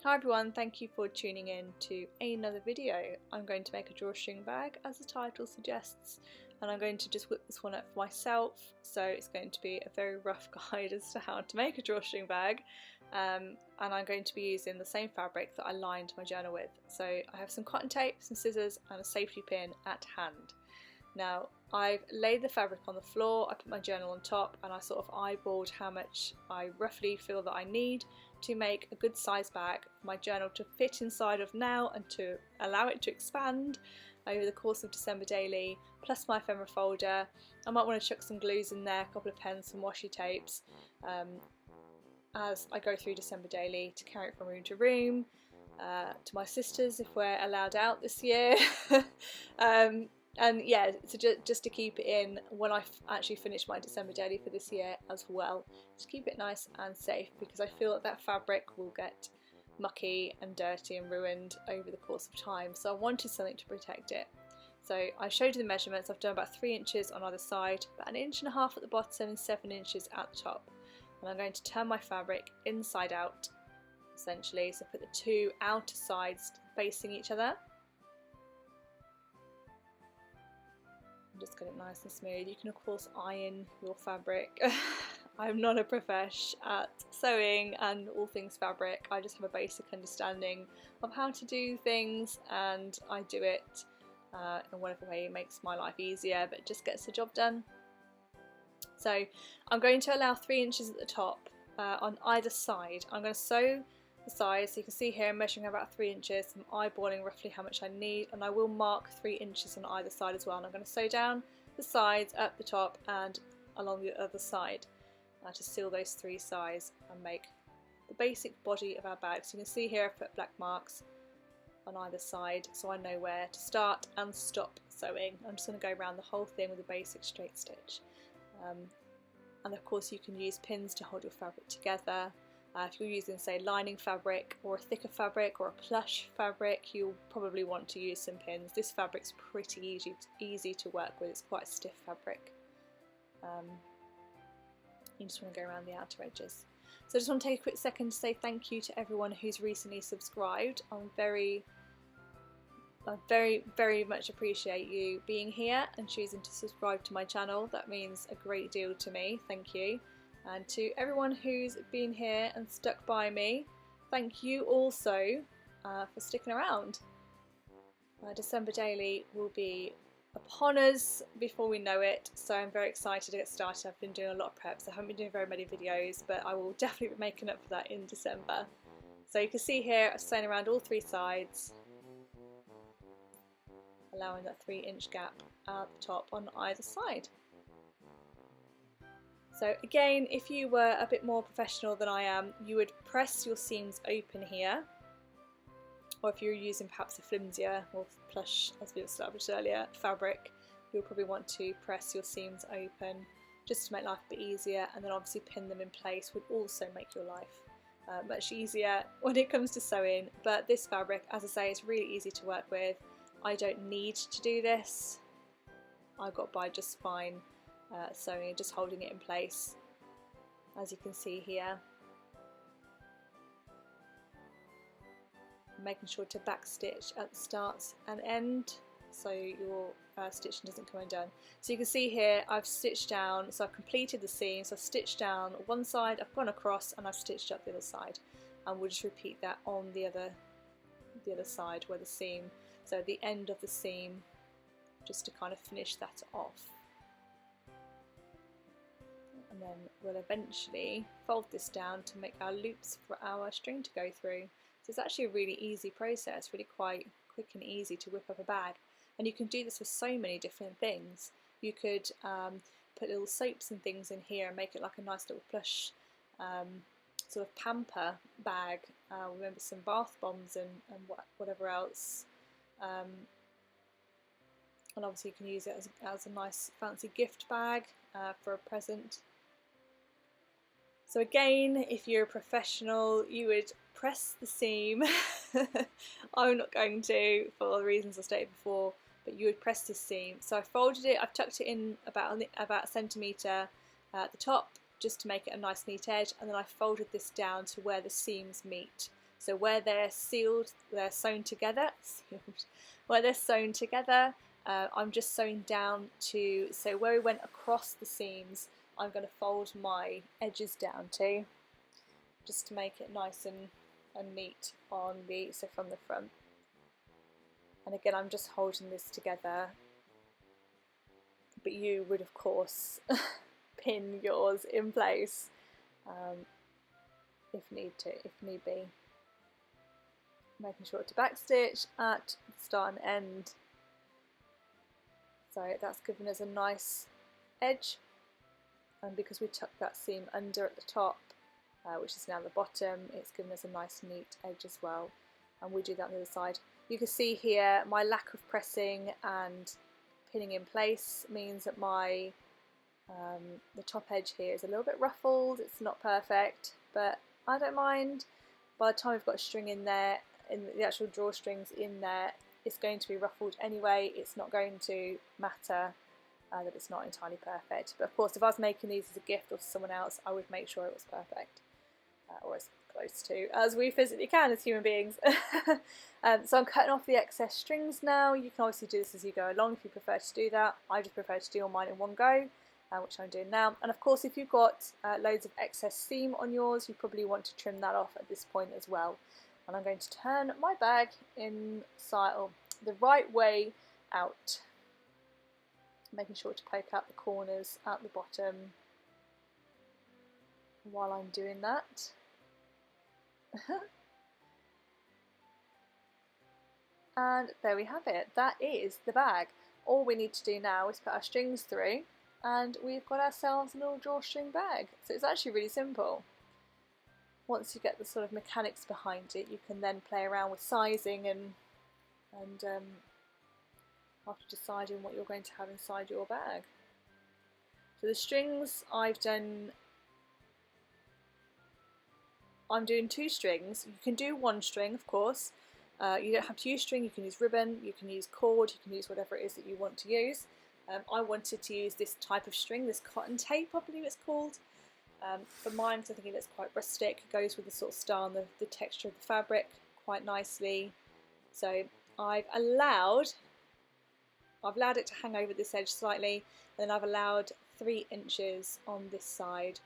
Hi everyone, thank you for tuning in to another video. I'm going to make a drawstring bag as the title suggests, and I'm going to just whip this one up for myself, so it's going to be a very rough guide as to how to make a drawstring bag, and I'm going to be using the same fabric that I lined my journal with. So I have some cotton tape, some scissors and a safety pin at hand. Now I've laid the fabric on the floor, I put my journal on top and I sort of eyeballed how much I roughly feel that I need to make a good size bag for my journal to fit inside of now and to allow it to expand over the course of December daily, plus my ephemera folder. I might want to chuck some glues in there, a couple of pens, some washi tapes as I go through December daily to carry it from room to room, to my sisters if we're allowed out this year. And yeah, so just to keep it in when I actually finish my December daily for this year as well, to keep it nice and safe, because I feel that that fabric will get mucky and dirty and ruined over the course of time, so I wanted something to protect it. So I showed you the measurements. I've done about 3 inches on either side, about 1.5 inches at the bottom and 7 inches at the top, and I'm going to turn my fabric inside out essentially, so put the two outer sides facing each other. Just get it nice and smooth. You can of course iron your fabric. I'm not a profesh at sewing and all things fabric. I just have a basic understanding of how to do things, and I do it in whatever way makes my life easier but just gets the job done. So I'm going to allow 3 inches at the top on either side. I'm going to sew the sides, so you can see here I'm measuring about 3 inches. I'm eyeballing roughly how much I need, and I will mark 3 inches on either side as well, and I'm going to sew down the sides at the top and along the other side to seal those 3 sides and make the basic body of our bag. So you can see here I've put black marks on either side so I know where to start and stop sewing. I'm just going to go around the whole thing with a basic straight stitch, and of course you can use pins to hold your fabric together. If you're using, say, lining fabric or a thicker fabric or a plush fabric, you'll probably want to use some pins. This fabric's pretty easy to work with. It's quite a stiff fabric. You just want to go around the outer edges. So I just want to take a quick second to say thank you to everyone who's recently subscribed. I very much appreciate you being here and choosing to subscribe to my channel. That means a great deal to me. Thank you. And to everyone who's been here and stuck by me, thank you also for sticking around. December daily will be upon us before we know it, so I'm very excited to get started. I've been doing a lot of preps. I haven't been doing very many videos, but I will definitely be making up for that in December. So you can see here I've sewn around all 3 sides, allowing that 3-inch gap at the top on either side. So again, if you were a bit more professional than I am, you would press your seams open here, or if you're using perhaps a flimsier or plush, as we established earlier, fabric, you'll probably want to press your seams open just to make life a bit easier, and then obviously pin them in place would also make your life much easier when it comes to sewing. But this fabric, as I say, is really easy to work with. I don't need to do this. I got by just fine sewing and just holding it in place, as you can see here. Making sure to back stitch at the start and end so your stitching doesn't come undone. So you can see here I've stitched down, so I've completed the seam, so I've stitched down one side, I've gone across and I've stitched up the other side, and we'll just repeat that on the other side where the seam, so the end of the seam, just to kind of finish that off. And then we'll eventually fold this down to make our loops for our string to go through. So it's actually a really easy process, really quite quick and easy to whip up a bag. And you can do this with so many different things. You could put little soaps and things in here and make it like a nice little plush sort of pamper bag. Remember some bath bombs and whatever else. And obviously you can use it as a nice fancy gift bag for a present. So again, if you're a professional, you would press the seam. I'm not going to, for the reasons I stated before, but you would press this seam. So I folded it, I've tucked it in about a centimetre at the top, just to make it a nice neat edge, and then I folded this down to where the seams meet. So where they're sealed, they're sewn together, where they're sewn together, I'm just sewing down to, so where we went across the seams, I'm going to fold my edges down to, just to make it nice and neat on the, so from the front. And again, I'm just holding this together, but you would of course pin yours in place if need be. Making sure to backstitch at the start and end. So that's given us a nice edge, and because we tucked that seam under at the top, which is now the bottom, it's given us a nice neat edge as well, and we do that on the other side. You can see here my lack of pressing and pinning in place means that my the top edge here is a little bit ruffled. It's not perfect, but I don't mind. By the time we've got a string in there, in the actual drawstrings in there, it's going to be ruffled anyway. It's not going to matter that it's not entirely perfect. But of course, if I was making these as a gift or to someone else, I would make sure it was perfect, or as close to as we physically can as human beings. So I'm cutting off the excess strings now. You can obviously do this as you go along if you prefer to do that. I just prefer to do all mine in one go, which I'm doing now. And of course, if you've got loads of excess seam on yours, you probably want to trim that off at this point as well. And I'm going to turn my bag inside, or the right way out, making sure to poke out the corners at the bottom while I'm doing that. And there we have it. That is the bag. All we need to do now is put our strings through, and we've got ourselves a little drawstring bag. So it's actually really simple. Once you get the sort of mechanics behind it, you can then play around with sizing and after deciding what you're going to have inside your bag. So the strings I'm doing 2 strings. You can do 1 string, of course. You don't have to use string, you can use ribbon, you can use cord, you can use whatever it is that you want to use. I wanted to use this type of string, this cotton tape I believe it's called, for mine, because I think it looks quite rustic. It goes with the sort of style and the texture of the fabric quite nicely. So I've allowed it to hang over this edge slightly, and then I've allowed 3 inches on this side.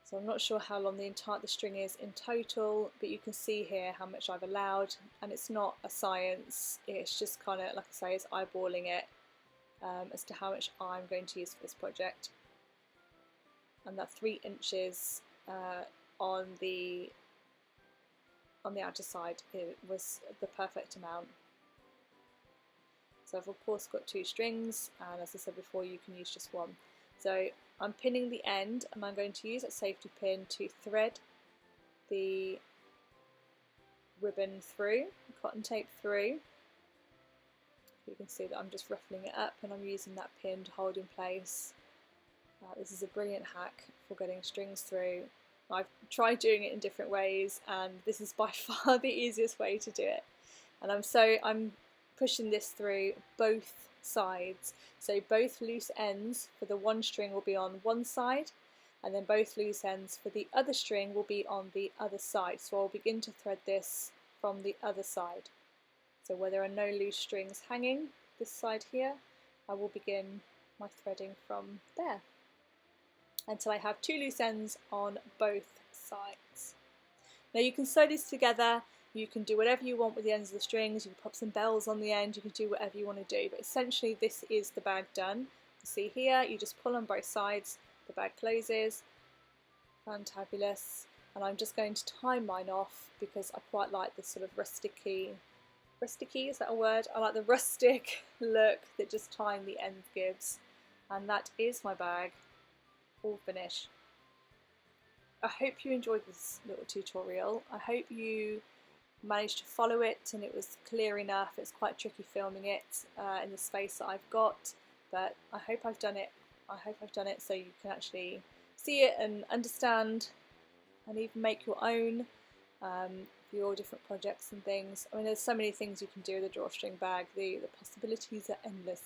So I'm not sure how long the string is in total, but you can see here how much I've allowed, and it's not a science, it's just kind of, like I say, it's eyeballing it as to how much I'm going to use for this project. And that 3 inches on the outer side, it was the perfect amount. So I've of course got 2 strings, and as I said before, you can use just 1. So I'm pinning the end, and I'm going to use that safety pin to thread the ribbon through, the cotton tape through. You can see that I'm just ruffling it up, and I'm using that pin to hold in place. This is a brilliant hack for getting strings through. I've tried doing it in different ways, and this is by far the easiest way to do it. And I'm pushing this through both sides. So both loose ends for the 1 string will be on one side, and then both loose ends for the other string will be on the other side. So I'll begin to thread this from the other side. So where there are no loose strings hanging, this side here, I will begin my threading from there until I have 2 loose ends on both sides. Now you can sew this together. You can do whatever you want with the ends of the strings, you can pop some bells on the end, you can do whatever you want to do, but essentially this is the bag done. You see here, you just pull on both sides, the bag closes, fantabulous, and I'm just going to tie mine off because I quite like this sort of rusticy, is that a word? I like the rustic look that just tying the end gives, and that is my bag, all finished. I hope you enjoyed this little tutorial. I hope you managed to follow it and it was clear enough. It's quite tricky filming it in the space that I've got, but I hope I've done it. I hope I've done it so you can actually see it and understand and even make your own for your different projects and things. I mean, there's so many things you can do with a drawstring bag. The possibilities are endless.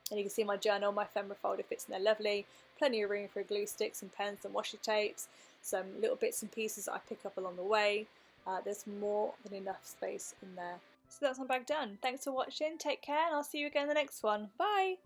And you can see my journal, my ephemera folder fits in there lovely. Plenty of room for glue sticks and pens and washi tapes. Some little bits and pieces that I pick up along the way. There's more than enough space in there. So that's my bag done. Thanks for watching, take care, and I'll see you again in the next one. Bye!